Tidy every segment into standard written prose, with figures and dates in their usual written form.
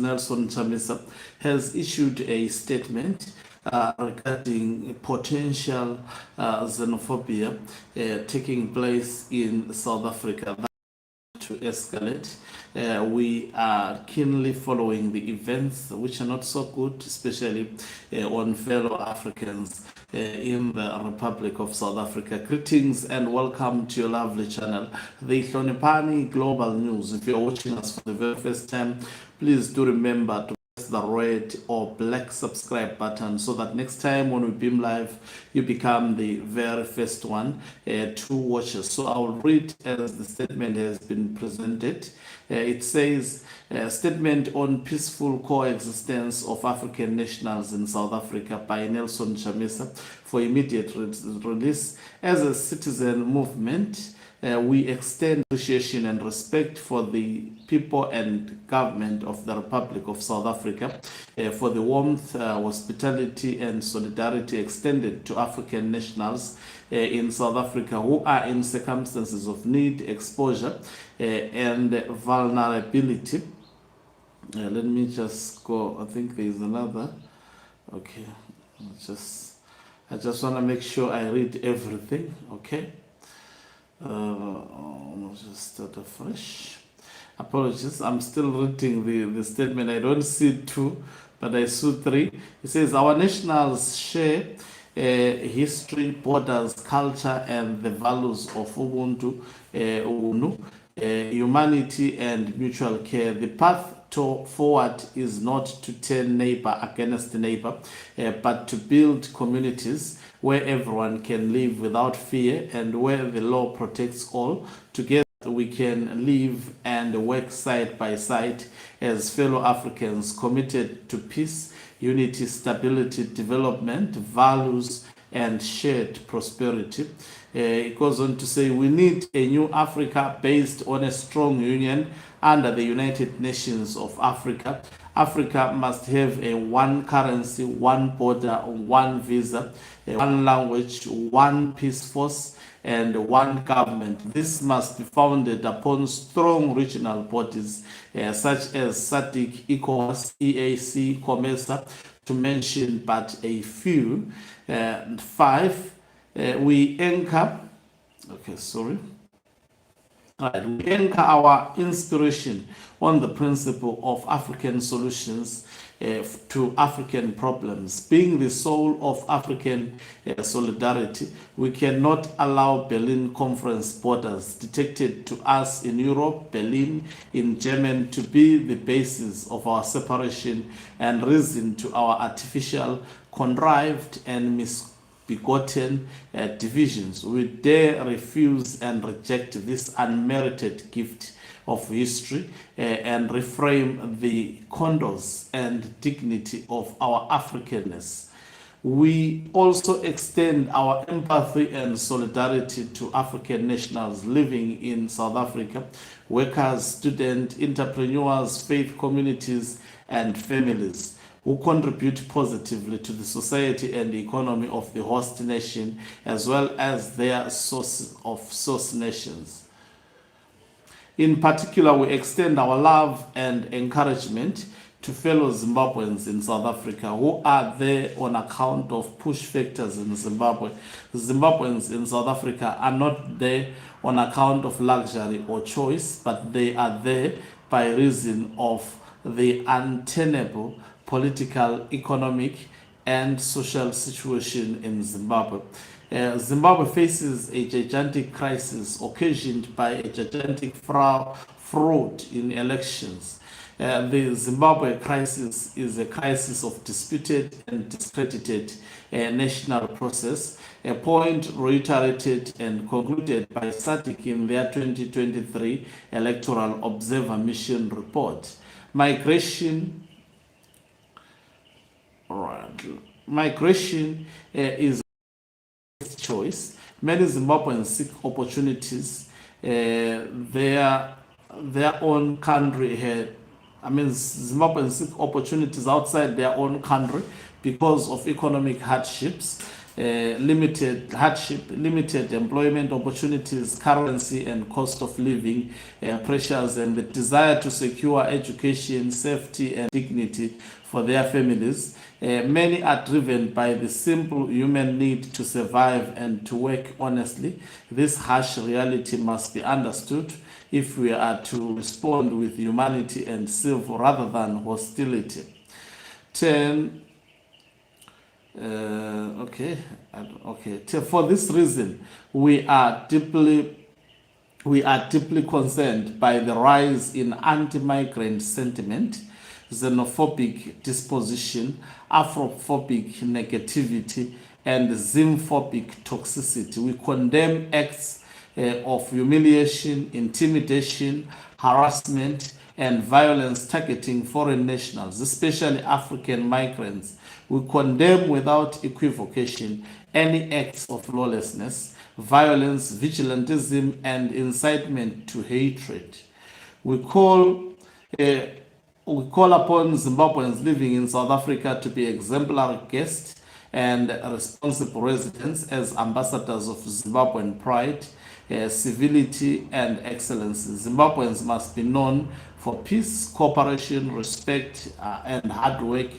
Nelson Chamisa has issued a statement regarding potential xenophobia taking place in South Africa to escalate. We are keenly following the events which are not so good, especially on fellow Africans in the Republic of South Africa. Greetings and welcome to your lovely channel, the Hlonipani Global News. If you're watching us for the very first time, please do remember to press the red or black subscribe button so that next time when we beam live, you become the very first one to watch us. So I'll read as the statement has been presented. It says, statement on peaceful coexistence of African nationals in South Africa by Nelson Chamisa for immediate release. As a citizen movement, we extend appreciation and respect for the people and government of the Republic of South Africa for the warmth, hospitality and solidarity extended to African nationals in South Africa who are in circumstances of need, exposure and vulnerability. Let me just go. I think there is another. Okay, I just want to make sure I read everything. Okay. I'll just start afresh. Apologies, I'm still reading the statement. I don't see two, but I see three. It says, our nationals share history, borders, culture, and the values of Ubuntu, humanity, and mutual care. The path forward is not to turn neighbor against neighbor, but to build communities where everyone can live without fear and where the law protects all. Together we can live and work side by side as fellow Africans committed to peace, unity, stability, development, values, and shared prosperity. It goes on to say, we need a new Africa based on a strong union under the United Nations of Africa. Africa must have a one currency, one border, one visa, one language, one peace force, and one government. This must be founded upon strong regional bodies such as SADC, ECOWAS, EAC, COMESA, to mention but a few. 5, we anchor, we anchor our inspiration on the principle of African solutions to African problems. Being the soul of African solidarity, we cannot allow Berlin Conference borders detected to us in Europe, Berlin in Germany, to be the basis of our separation and reason to our artificial, contrived and misbegotten divisions. We dare refuse and reject this unmerited gift of history and reframe the contours and dignity of our Africanness. We also extend our empathy and solidarity to African nationals living in South Africa, workers, students, entrepreneurs, faith communities, and families who contribute positively to the society and the economy of the host nation, as well as their source nations. In particular, we extend our love and encouragement to fellow Zimbabweans in South Africa who are there on account of push factors in Zimbabwe. Zimbabweans in South Africa are not there on account of luxury or choice, but they are there by reason of the untenable political, economic, and social situation in Zimbabwe. Zimbabwe faces a gigantic crisis occasioned by a gigantic fraud in elections. The Zimbabwe crisis is a crisis of disputed and discredited national process, a point reiterated and concluded by SADC in their 2023 Electoral Observer Mission report. Migration is choice. Many Zimbabweans seek opportunities their own country had. Zimbabweans seek opportunities outside their own country because of economic hardships. limited hardship, limited employment opportunities, currency and cost of living pressures, and the desire to secure education, safety, and dignity for their families. Many are driven by the simple human need to survive and to work honestly. This harsh reality must be understood if we are to respond with humanity and civil rather than hostility. 10. For this reason, we are deeply concerned by the rise in anti-migrant sentiment, xenophobic disposition, Afrophobic negativity, and xenophobic toxicity. We condemn acts of humiliation, intimidation, harassment, and violence targeting foreign nationals, especially African migrants. We condemn without equivocation any acts of lawlessness, violence, vigilantism, and incitement to hatred. We call upon Zimbabweans living in South Africa to be exemplary guests and responsible residents as ambassadors of Zimbabwean pride, civility, and excellence. Zimbabweans must be known for peace, cooperation, respect, and hard work,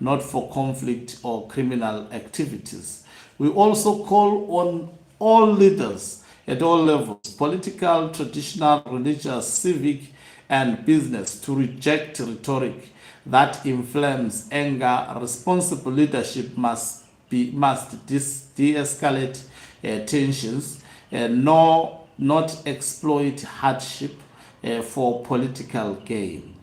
not for conflict or criminal activities. We also call on all leaders at all levels, political, traditional, religious, civic, and business, to reject rhetoric that inflames anger. Responsible leadership must de-escalate tensions and not exploit hardship for political gain.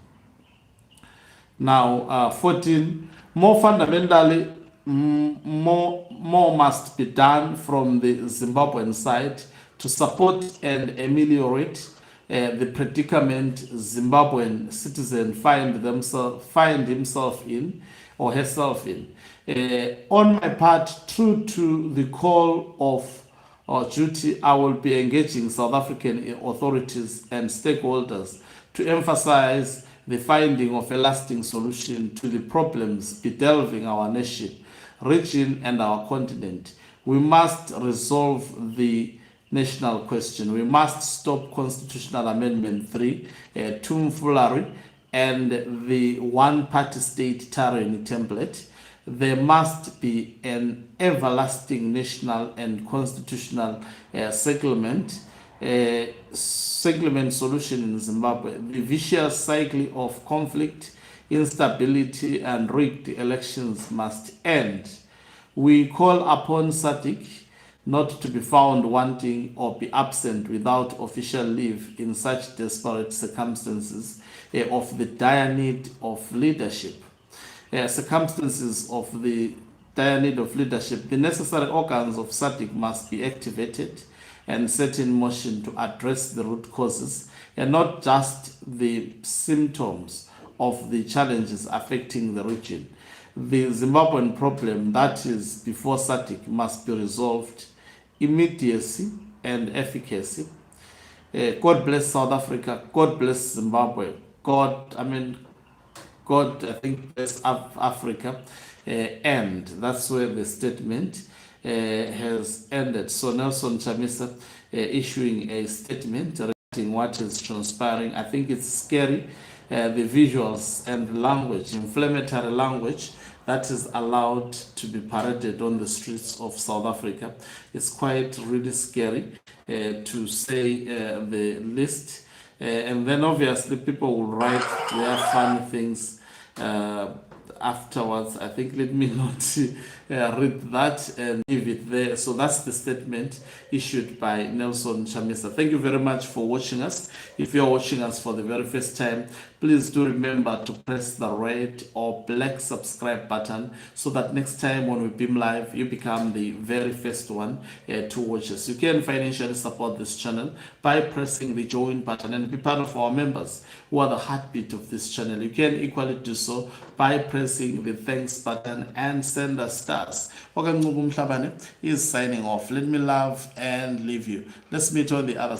Now, 14. More fundamentally, more must be done from the Zimbabwean side to support and ameliorate the predicament Zimbabwean citizen find himself in or herself in. On my part, true to the call of duty, I will be engaging South African authorities and stakeholders to emphasize the finding of a lasting solution to the problems bedeviling our nation, region, and our continent. We must resolve the national question. We must stop Constitutional Amendment 3, tomfoolery, and the one-party state tyranny template. There must be an everlasting national and constitutional settlement solution in Zimbabwe. The vicious cycle of conflict, instability, and rigged elections must end. We call upon SADC not to be found wanting or be absent without official leave in such desperate circumstances of the dire need of leadership. The necessary organs of SADC must be activated and set in motion to address the root causes and not just the symptoms of the challenges affecting the region. The Zimbabwean problem that is before SADC must be resolved immediacy and efficacy. God bless South Africa. God bless Zimbabwe. God, I think, bless Africa. And that's where the statement has ended. So Nelson Chamisa issuing a statement regarding what is transpiring. I think it's scary, the visuals and the language, inflammatory language that is allowed to be paraded on the streets of South Africa. It's quite really scary to say the least. And then obviously people will write their funny things afterwards. I think let me not read that and leave it there. So that's the statement issued by Nelson Chamisa. Thank you very much for watching us. If you're watching us for the very first time, please do remember to press the red or black subscribe button so that next time when we beam live, you become the very first one to watch us. You can financially support this channel by pressing the join button and be part of our members who are the heartbeat of this channel. You can equally do so by pressing the thanks button and send us stars. Is signing off. Let me love and leave you. Let's meet on the other